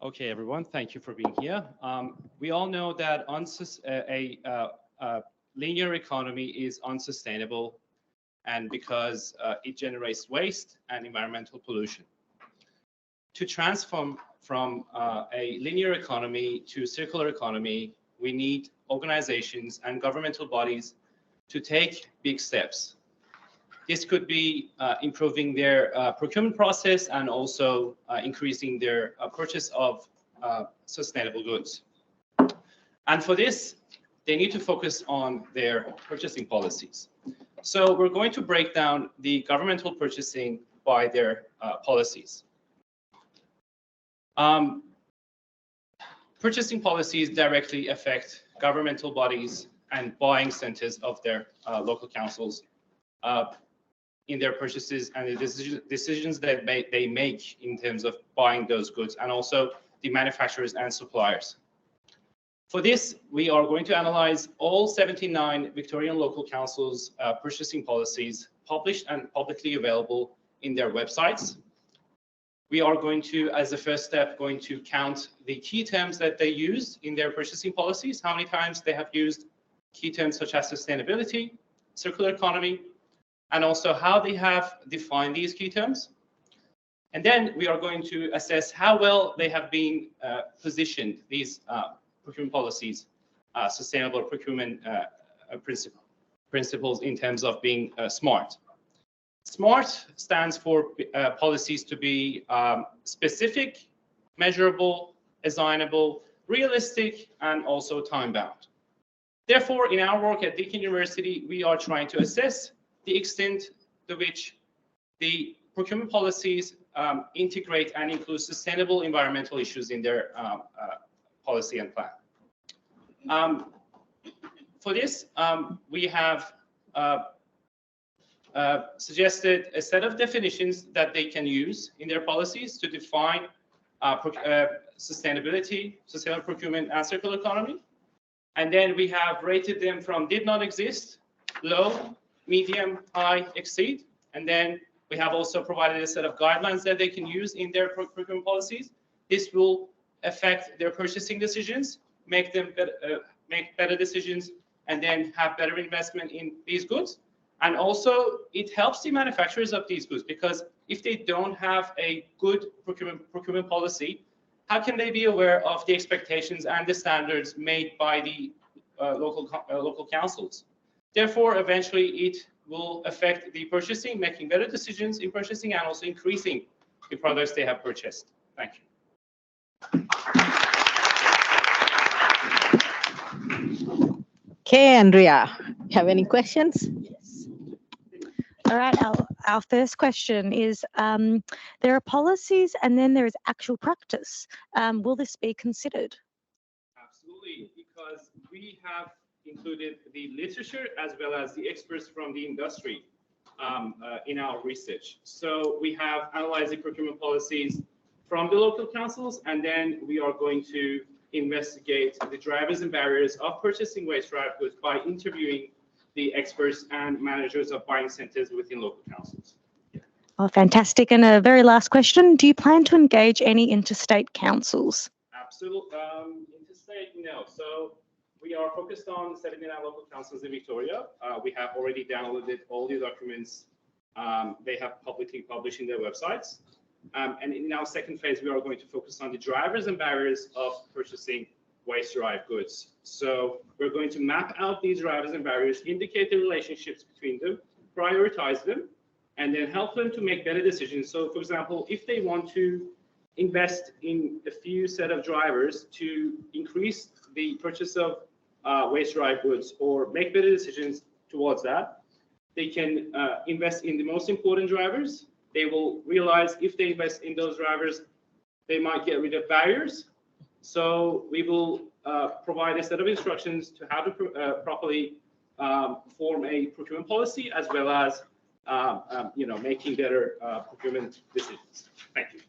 Okay, everyone, thank you for being here. We all know that a linear economy is unsustainable, and because it generates waste and environmental pollution. To transform from a linear economy to circular economy, we need organizations and governmental bodies to take big steps. This could be improving their procurement process and also increasing their purchase of sustainable goods. And for this, they need to focus on their purchasing policies. So we're going to break down the governmental purchasing by their policies. Purchasing policies directly affect governmental bodies and buying centers of their local councils in their purchases and the decisions that they make in terms of buying those goods, and also the manufacturers and suppliers. For this, we are going to analyze all 79 Victorian local councils' purchasing policies published and publicly available in their websites. We are going to, as a first step, going to count the key terms that they use in their purchasing policies, how many times they have used key terms such as sustainability, circular economy, and also how they have defined these key terms. And then we are going to assess how well they have been positioned, these procurement policies, sustainable procurement principles in terms of being smart. SMART stands for policies to be specific, measurable, assignable, realistic, and also time-bound. Therefore, in our work at Deakin University, we are trying to assess the extent to which the procurement policies integrate and include sustainable environmental issues in their policy and plan. For this, we have suggested a set of definitions that they can use in their policies to define sustainability, sustainable procurement, and circular economy. And then we have rated them from did not exist, low, medium, high, exceed. And then we have also provided a set of guidelines that they can use in their procurement policies. This will affect their purchasing decisions, make them make better decisions, and then have better investment in these goods. And also, it helps the manufacturers of these goods, because if they don't have a good procurement policy, how can they be aware of the expectations and the standards made by the local councils? Therefore, eventually, it will affect the purchasing, making better decisions in purchasing, and also increasing the products they have purchased. Thank you. Okay, Andrea, have any questions? Yes. All right, our first question is, there are policies and then there is actual practice. Will this be considered? Absolutely, because we have included the literature as well as the experts from the industry in our research. So we have analyzed the procurement policies from the local councils, and then we are going to investigate the drivers and barriers of purchasing waste-derived goods by interviewing the experts and managers of buying centers within local councils. Oh, fantastic. And a very last question, do you plan to engage any interstate councils? Absolutely. Interstate, no. So we are focused on 79 local councils in Victoria. We have already downloaded all the documents they have publicly published in their websites. And in our second phase, we are going to focus on the drivers and barriers of purchasing waste-derived goods. So we're going to map out these drivers and barriers, indicate the relationships between them, prioritize them, and then help them to make better decisions. So, for example, if they want to invest in a few set of drivers to increase the purchase of waste-derived goods or make better decisions towards that, they can invest in the most important drivers. They will realize if they invest in those drivers, they might get rid of barriers. So we will provide a set of instructions to how to properly form a procurement policy, as well as making better procurement decisions. Thank you.